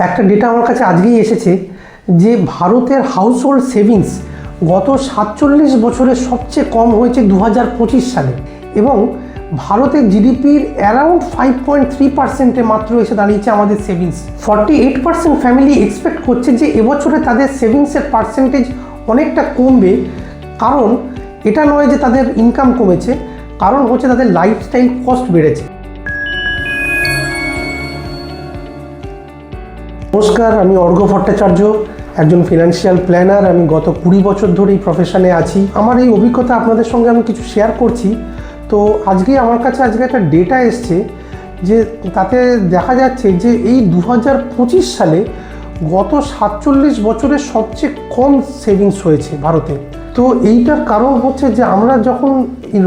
একটা ডেটা আমার কাছে আজকেই এসেছে যে ভারতের হাউসহোল্ড সেভিংস গত 47 বছরে সবচেয়ে কম হয়েছে 2025 সালে এবং ভারতের জিডিপির অ্যারাউন্ড 5.3%-এ মাত্র এসে দাঁড়িয়েছে আমাদের সেভিংস। 48% ফ্যামিলি এক্সপেক্ট করছে যে এবছরে তাদের সেভিংসের পার্সেন্টেজ অনেকটা কমবে, কারণ এটা নয় যে তাদের ইনকাম কমেছে, কারণ হচ্ছে তাদের লাইফস্টাইল কস্ট বেড়েছে। নমস্কার, আমি অর্ঘ্য ভট্টাচার্য, একজন ফিনান্সিয়াল প্ল্যানার। আমি গত 20 বছর ধরে এই প্রফেশনে আছি। আমার এই অভিজ্ঞতা আপনাদের সঙ্গে আমি কিছু শেয়ার করছি। তো আমার কাছে একটা ডেটা এসছে যে তাতে দেখা যাচ্ছে যে এই 2025 সালে গত 47 বছরে সবচেয়ে কম সেভিংস হয়েছে ভারতে। তো এইটার কারণ হচ্ছে যে আমরা যখন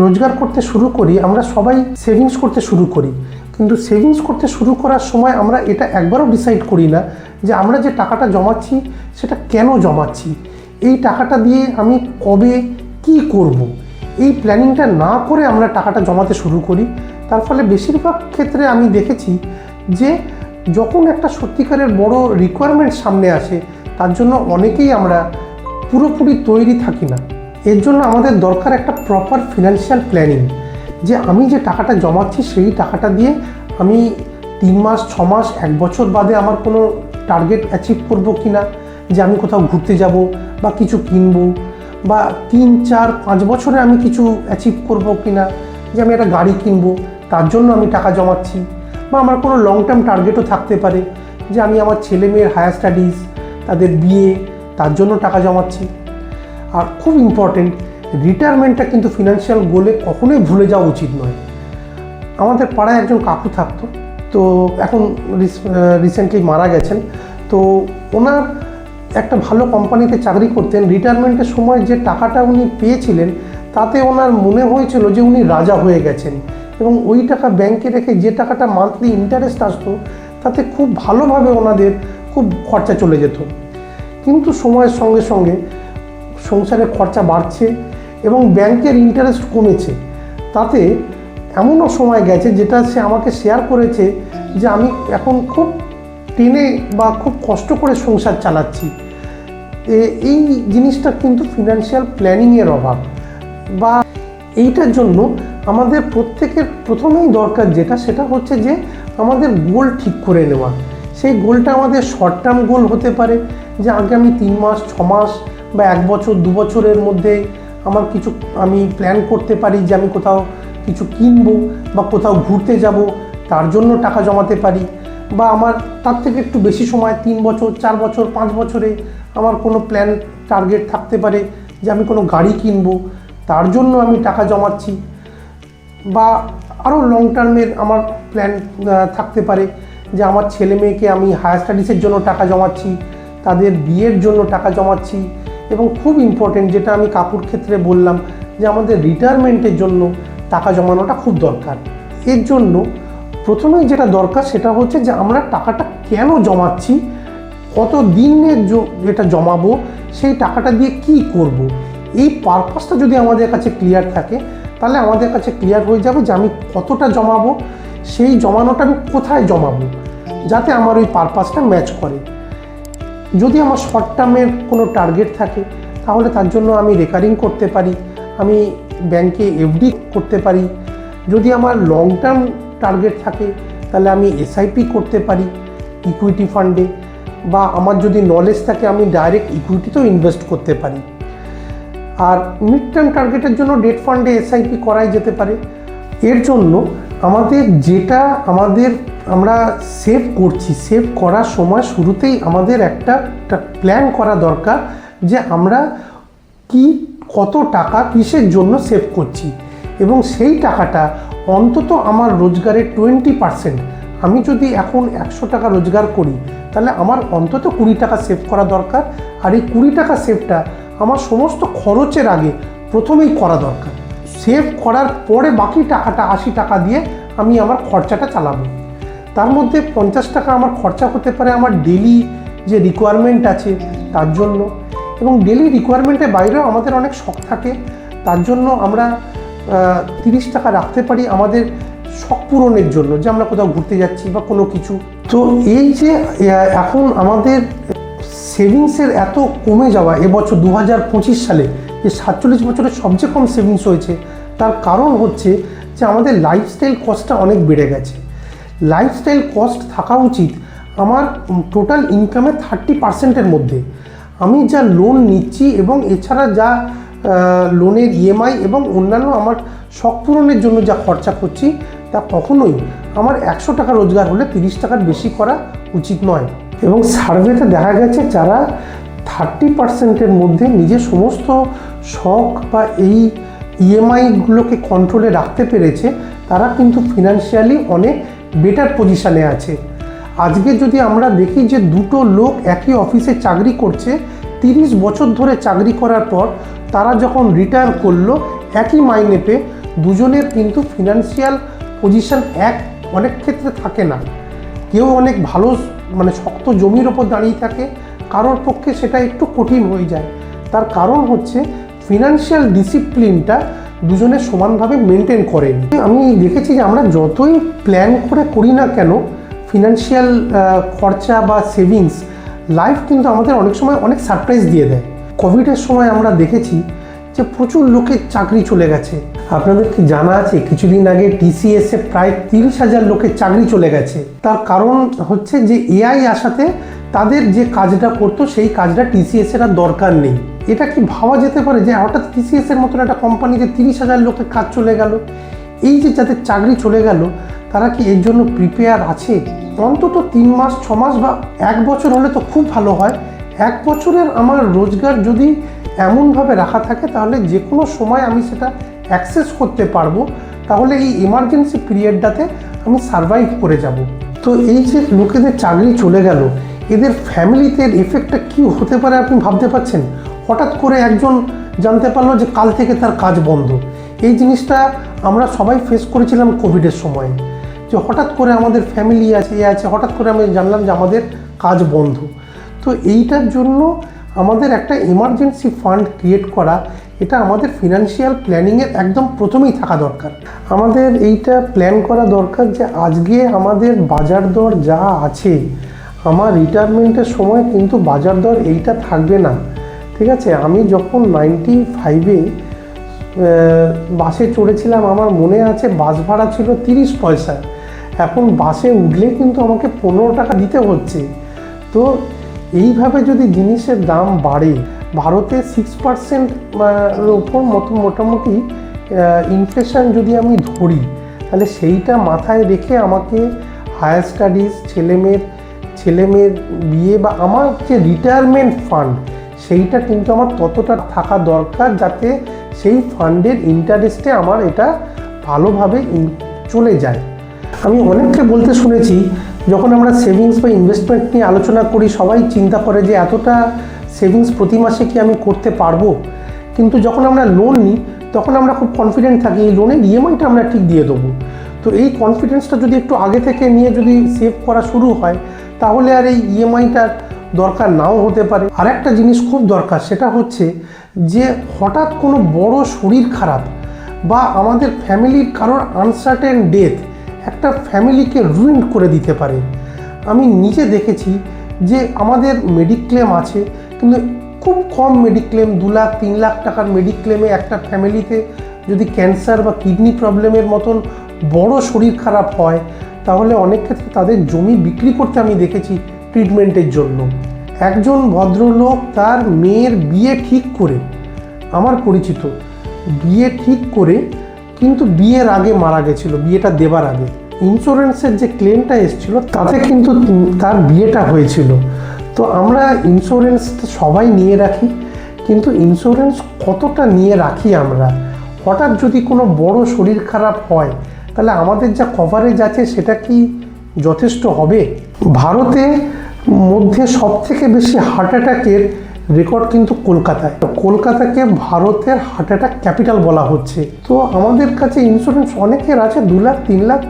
রোজগার করতে শুরু করি আমরা সবাই সেভিংস করতে শুরু করি, কিন্তু সেভিংস করতে শুরু করার সময় আমরা এটা একবারও ডিসাইড করি না যে আমরা যে টাকাটা জমাচ্ছি সেটা কেন জমাচ্ছি, এই টাকাটা দিয়ে আমি কবে কি করব। এই প্ল্যানিংটা না করে আমরা টাকাটা জমাতে শুরু করি। তার ফলে বেশিরভাগ ক্ষেত্রে আমি দেখেছি যে যখন একটা সত্যিকারের বড় রিকোয়ারমেন্ট সামনে আসে তার জন্য অনেকেই আমরা পুরোপুরি তৈরি থাকি না। এর জন্য আমাদের দরকার একটা প্রপার ফিনান্সিয়াল প্ল্যানিং, যে আমি যে টাকাটা জমাচ্ছি সেই টাকাটা দিয়ে আমি 3 মাস, 6 মাস, 1 বছর বাদে আমার কোনো টার্গেট অ্যাচিভ করব কি না, যে আমি কোথাও ঘুরতে যাব বা কিছু কিনবো, বা 3, 4, 5 বছরে আমি কিছু অ্যাচিভ করব কি না, যে আমি একটা গাড়ি কিনবো, তার জন্য আমি টাকা জমাচ্ছি। বা আমার কোনো লং টার্ম টার্গেটও থাকতে পারে যে আমি আমার ছেলে মেয়ের হায়ার স্টাডিজ, তাদের বিয়ে, তার জন্য টাকা জমাচ্ছি। আর খুব ইম্পর্টেন্ট, রিটায়ারমেন্টটা কিন্তু ফিনান্সিয়াল গোলে কখনোই ভুলে যাওয়া উচিত নয়। আমাদের পাড়ায় একজন কাকু থাকতো, তো এখন রিসেন্টলি মারা গেছেন। তো ওনার একটা ভালো কোম্পানিতে চাকরি করতেন। রিটায়ারমেন্টের সময় যে টাকাটা উনি পেয়েছিলেন তাতে ওনার মনে হয়েছিল যে উনি রাজা হয়ে গেছেন, এবং ওই টাকা ব্যাংকে রেখে যে টাকাটা মান্থলি ইন্টারেস্ট আসতো তাতে খুব ভালোভাবে ওনাদের খুব খরচা চলে যেত। কিন্তু সময়ের সঙ্গে সঙ্গে সংসারের খরচা বাড়ছে এবং ব্যাংকের ইন্টারেস্ট কমেছে। তাতে এমনও সময় গেছে যেটা সে আমাকে শেয়ার করেছে যে আমি এখন খুব টেনে বা খুব কষ্ট করে সংসার চালাচ্ছি। এই জিনিসটা কিন্তু ফিনান্সিয়াল প্ল্যানিংয়ের অভাব। বা এইটার জন্য আমাদের প্রত্যেকের প্রথমেই দরকার সেটা হচ্ছে যে আমাদের গোল ঠিক করে নেওয়া। সেই গোলটা আমাদের শর্ট টার্ম গোল হতে পারে, যে আগে আমি 3 মাস, 6 মাস বা 1 বছর, 2 বছরের মধ্যে আমার কিছু আমি প্ল্যান করতে পারি যে আমি কোথাও কিছু কিনবো বা কোথাও ঘুরতে যাব, তার জন্য টাকা জমাতে পারি। বা আমার তার থেকে একটু বেশি সময়, 3 বছর, 4 বছর, 5 বছরে আমার কোনো প্ল্যান টার্গেট থাকতে পারে যে আমি কোনো গাড়ি কিনবো, তার জন্য আমি টাকা জমাচ্ছি। বা আরও লং টার্মের আমার প্ল্যান থাকতে পারে যে আমার ছেলে মেয়েকে আমি হায়ার স্টাডিজের জন্য টাকা জমাচ্ছি, তাদের বিয়ের জন্য টাকা জমাচ্ছি। এবং খুব ইম্পর্টেন্ট, যেটা আমি কাকুর ক্ষেত্রে বললাম, যে আমাদের রিটায়ারমেন্টের জন্য টাকা জমানোটা খুব দরকার। এর জন্য প্রথমেই যেটা দরকার সেটা হচ্ছে যে আমরা টাকাটা কেন জমাচ্ছি, কত দিনের যেটা জমাবো, সেই টাকাটা দিয়ে কি করব। এই পারপাসটা যদি আমাদের কাছে ক্লিয়ার থাকে তাহলে আমাদের কাছে ক্লিয়ার হয়ে যাবে যে আমি কতটা জমাবো, সেই জমানোটা আমি কোথায় জমাবো, যাতে আমার ওই পারপাসটা ম্যাচ করে। যদি আমার শর্ট টার্মের কোনো টার্গেট থাকে তাহলে তার জন্য আমি রেকারিং করতে পারি, আমি ব্যাংকে এফডি করতে পারি। যদি আমার লং টার্ম টার্গেট থাকে তাহলে আমি এসআইপি করতে পারি ইকুইটি ফান্ডে, বা আমার যদি নলেজ থাকে আমি ডাইরেক্ট ইকুইটিতেও ইনভেস্ট করতে পারি। আর মিড টার্ম টার্গেটের জন্য ডেট ফান্ডে এসআইপি করাই যেতে পারে। এর জন্য আমাদের আমরা সেভ করছি, সেভ করার সময় শুরুতেই আমাদের একটা প্ল্যান করা দরকার যে আমরা কত টাকা কিসের জন্য সেভ করছি, এবং সেই টাকাটা অন্তত আমার রোজগারের 20%। আমি যদি এখন 100 টাকা রোজগার করি তাহলে আমার অন্তত 20 টাকা সেভ করা দরকার। আর এই 20 টাকা সেভটা আমার সমস্ত খরচের আগে প্রথমেই করা দরকার। সেভ করার পরে বাকি টাকাটা 80 টাকা দিয়ে আমি আমার খরচাটা চালাবো। তার মধ্যে 50 টাকা আমার খরচা হতে পারে আমার ডেলি যে রিকোয়ারমেন্ট আছে তার জন্য, এবং ডেলি রিকোয়ারমেন্টের বাইরেও আমাদের অনেক শখ থাকে, তার জন্য আমরা 30 টাকা রাখতে পারি আমাদের শখ পূরণের জন্য, যে আমরা কোথাও ঘুরতে যাচ্ছি বা কোনো কিছু। তো এই যে এখন আমাদের সেভিংসের এত কমে যাওয়া, এবছর 2025 সালে যে 47 বছরের সবচেয়ে কম সেভিংস হয়েছে, তার কারণ হচ্ছে যে আমাদের লাইফস্টাইল কস্টটা অনেক বেড়ে গেছে। লাইফস্টাইল কস্ট থাকা উচিত আমার টোটাল ইনকামের 30%-এর মধ্যে। আমি যা লোন নিচ্ছি এবং এছাড়া যা লোনের ইএমআই এবং অন্যান্য আমার শখ পূরণের জন্য যা খরচা করছি, তা কখনোই আমার 100 টাকা রোজগার হলে 30 টাকার বেশি করা উচিত নয়। এবং সার্ভেতে দেখা গেছে যারা 30%-এর মধ্যে নিজের সমস্ত শখ বা এই ইএমআইগুলোকে কন্ট্রোলে রাখতে পেরেছে, তারা কিন্তু ফিনান্সিয়ালি অনেক বেটার পজিশানে আছে। আজকে যদি আমরা দেখি যে দুটো লোক একই অফিসে চাকরি করছে, 30 বছর ধরে চাকরি করার পর তারা যখন রিটায়ার করলো, একই মাইনে পেয়ে দুজনের কিন্তু ফিনান্সিয়াল পজিশন অনেক ক্ষেত্রে থাকে না। কেউ অনেক ভালো শক্ত জমির ওপর দাঁড়িয়ে থাকে, কারোর পক্ষে সেটা একটু কঠিন হয়ে যায়। তার কারণ হচ্ছে ফিনান্সিয়াল ডিসিপ্লিনটা দুজনে সমানভাবে মেনটেন করেনি। আমি দেখেছি যে আমরা যতই প্ল্যান করে করি না কেন ফিনান্সিয়াল খরচা বা সেভিংস, লাইফ কিন্তু আমাদের অনেক সময় অনেক সারপ্রাইজ দিয়ে দেয়। কোভিডের সময় আমরা দেখেছি যে প্রচুর লোকের চাকরি চলে গেছে। আপনাদেরকে জানা আছে কিছুদিন আগে টিসিএসে প্রায় 30,000 লোকের চাকরি চলে গেছে। তার কারণ হচ্ছে যে এআই আসাতে তাদের যে কাজটা করতো সেই কাজটা টিসিএসের আর দরকার নেই। এটা কি ভাবা যেতে পারে যে হঠাৎ টিসিএসের মতন একটা কোম্পানিতে 30,000 লোকের কাজ চলে গেল? এই যে যাদের চাকরি চলে গেল, তারা কি এর জন্য প্রিপেয়ার আছে? অন্তত 3 মাস 6 মাস বা 1 বছর হলে তো খুব ভালো হয়। 1 বছরের আমার রোজগার যদি এমনভাবে রাখা থাকে, তাহলে যে কোনো সময় আমি সেটা অ্যাক্সেস করতে পারবো। তাহলে এই এমার্জেন্সি পিরিয়ডটাতে আমি সারভাইভ করে যাব। তো এই যে লোকেদের চাকরি চলে গেল, এদের ফ্যামিলিতে এফেক্টটা কী হতে পারে আপনি ভাবতে পারছেন? হঠাৎ করে একজন জানতে পারলো যে কাল থেকে তার কাজ বন্ধ। এই জিনিসটা আমরা সবাই ফেস করেছিলাম কোভিডের সময়, যে হঠাৎ করে আমাদের ফ্যামিলি আছে হঠাৎ করে আমি জানলাম যে আমাদের কাজ বন্ধ। তো এইটার জন্য আমাদের একটা এমার্জেন্সি ফান্ড ক্রিয়েট করা, এটা আমাদের ফিনান্সিয়াল প্ল্যানিংয়ের একদম প্রথমেই থাকা দরকার। আমাদের এইটা প্ল্যান করা দরকার যে আজকে আমাদের বাজার দর যা আছে, আমার রিটায়ারমেন্টের সময় কিন্তু বাজার দর এইটা থাকবে না। ঠিক আছে, আমি যখন 95-এ বাসে চড়েছিলাম, আমার মনে আছে বাস ভাড়া ছিল 30 পয়সা। এখন বাসে উঠলে কিন্তু আমাকে 15 টাকা দিতে হচ্ছে। তো এইভাবে যদি জিনিসের দাম বাড়ে, ভারতে 6% ওপর মোটামুটি ইনফ্লেশন যদি আমি ধরি, তাহলে সেইটা মাথায় রেখে আমাকে হায়ার স্টাডিজ, ছেলেমেয়ের বিয়ে বা আমার যে রিটায়ারমেন্ট ফান্ড, সেইটা কিন্তু আমার ততটা থাকা দরকার যাতে সেই ফান্ডের ইন্টারেস্টে আমার এটা ভালোভাবে চলে যায়। আমি অনেককে বলতে শুনেছি, যখন আমরা সেভিংস বা ইনভেস্টমেন্ট নিয়ে আলোচনা করি, সবাই চিন্তা করে যে এতটা সেভিংস প্রতি মাসে কি আমি করতে পারবো। কিন্তু যখন আমরা লোন নিই, তখন আমরা খুব কনফিডেন্ট থাকি এই লোনের ইএমআইটা আমরা ঠিক দিয়ে দেবো। তো এই কনফিডেন্সটা যদি একটু আগে থেকে নিয়ে যদি সেভ করা শুরু হয়, তাহলে আর এই ইএমআইটার দরকার নাও হতে পারে। আর একটা জিনিস খুব দরকার, সেটা হচ্ছে যে হঠাৎ কোনো বড় শরীর খারাপ বা আমাদের ফ্যামিলির কারোর আনসার্টেন ডেথ একটা ফ্যামিলিকে রুইন করে দিতে পারে। আমি নিজে দেখেছি যে আমাদের মেডিক্লেম আছে, কিন্তু খুব কম মেডিক্লেম, 2 লাখ 3 লাখ টাকার মেডিক্লেমে একটা ফ্যামিলিতে যদি ক্যান্সার বা কিডনি প্রবলেমের মতন বড় শরীর খারাপ হয়, তাহলে অনেক ক্ষেত্রে তাদের জমি বিক্রি করতে আমি দেখেছি ট্রিটমেন্টের জন্য। একজন ভদ্রলোক তার মেয়ের বিয়ে ঠিক করে, আমার পরিচিত, বিয়ে ঠিক করে কিন্তু বিয়ের আগে মারা গেছিল, বিয়েটা দেবার আগে। ইন্স্যুরেন্সের যে ক্লেমটা এসেছিল তাতে কিন্তু তার বিয়েটা হয়েছিল। তো আমরা ইন্স্যুরেন্সটা সবাই নিয়ে রাখি, কিন্তু ইন্স্যুরেন্স কতটা নিয়ে রাখি আমরা? হঠাৎ যদি কোনো বড় শরীর খারাপ হয়, তাহলে আমাদের যা কভারেজ আছে সেটা কি যথেষ্ট হবে? ভারতে মধ্যে সবথেকে বেশি হার্ট অ্যাটাকের রেকর্ড কিন্তু কলকাতাকে ভারতের হার্ট অ্যাটাক ক্যাপিটাল বলা হচ্ছে। তো আমাদের কাছে ইন্স্যুরেন্স অনেকের আছে 2 লাখ 3 লাখ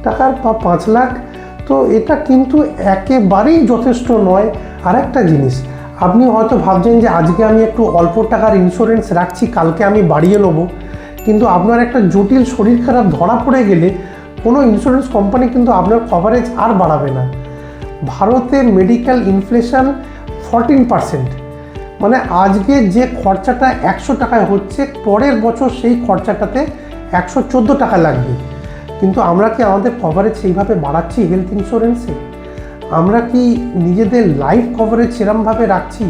টাকার বা 5 লাখ। তো এটা কিন্তু একেবারেই যথেষ্ট নয়। আর একটা জিনিস, আপনি হয়তো ভাবছেন যে আজকে আমি একটু অল্প টাকার ইন্স্যুরেন্স রাখছি, কালকে আমি বাড়িয়ে নেবো, কিন্তু আপনার একটা জটিল শরীর খারাপ ধরা পড়ে গেলে কোনো ইন্স্যুরেন্স কোম্পানি কিন্তু আপনার কভারেজ আর বাড়াবে না। ভারতে মেডিকেল ইনফ্লেশন 14%, মানে আজকে যে খরচাটা 100 টাকায় হচ্ছে, পরের বছর সেই খরচাটাতে 114 টাকা লাগবে। কিন্তু আমরা কি আমাদের কভারেজ সেইভাবে বাড়াচ্ছি হেলথ ইন্স্যুরেন্সে? আমরা কি নিজেদের লাইফ কভারেজ সেরমভাবে রাখছি?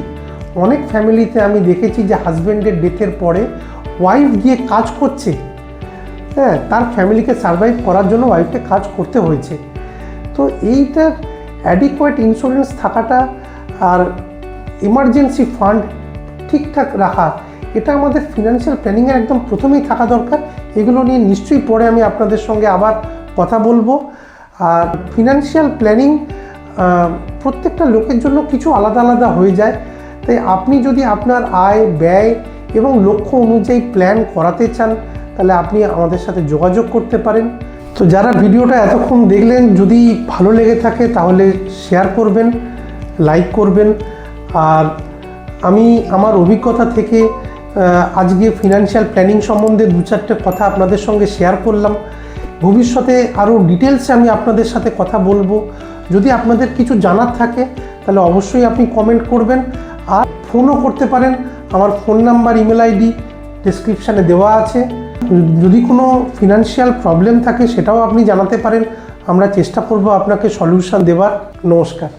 অনেক ফ্যামিলিতে আমি দেখেছি যে হাজব্যান্ডের ডেথের পরে ওয়াইফ গিয়ে কাজ করছে, হ্যাঁ, তার ফ্যামিলিকে সার্ভাইভ করার জন্য ওয়াইফকে কাজ করতে হয়েছে। তো এইটার অ্যাডিকুয়েট ইন্স্যুরেন্স থাকাটা আর ইমার্জেন্সি ফান্ড ঠিকঠাক রাখা, এটা আমাদের ফিনান্সিয়াল প্ল্যানিংয়ের একদম প্রথমেই থাকা দরকার। এগুলো নিয়ে নিশ্চয়ই পরে আমি আপনাদের সঙ্গে আবার কথা বলবো। আর ফিনান্সিয়াল প্ল্যানিং প্রত্যেকটা লোকের জন্য কিছু আলাদা আলাদা হয়ে যায়, তাই আপনি যদি আপনার আয় ব্যয় এবং লক্ষ্য অনুযায়ী প্ল্যান করাতে চান তাহলে আপনি আমাদের সাথে যোগাযোগ করতে পারেন। তো যারা ভিডিওটা এতক্ষণ দেখলেন, যদি ভালো লেগে থাকে তাহলে শেয়ার করবেন, লাইক করবেন। আর আমি আমার অভিজ্ঞতা থেকে আজকে ফিনান্সিয়াল প্ল্যানিং সম্বন্ধে 2-4টে কথা আপনাদের সঙ্গে শেয়ার করলাম। ভবিষ্যতে আরও ডিটেলসে আমি আপনাদের সাথে কথা বলবো। যদি আপনাদের কিছু জানার থাকে তাহলে অবশ্যই আপনি কমেন্ট করবেন, আর ফোনও করতে পারেন। আমার ফোন নাম্বার, ইমেল আইডি ডেসক্রিপশানে দেওয়া আছে। যদি কোনো ফিনান্সিয়াল প্রবলেম থাকে সেটাও আপনি জানাতে পারেন, আমরা চেষ্টা করব আপনাকে সলিউশন দেওয়ার। নমস্কার।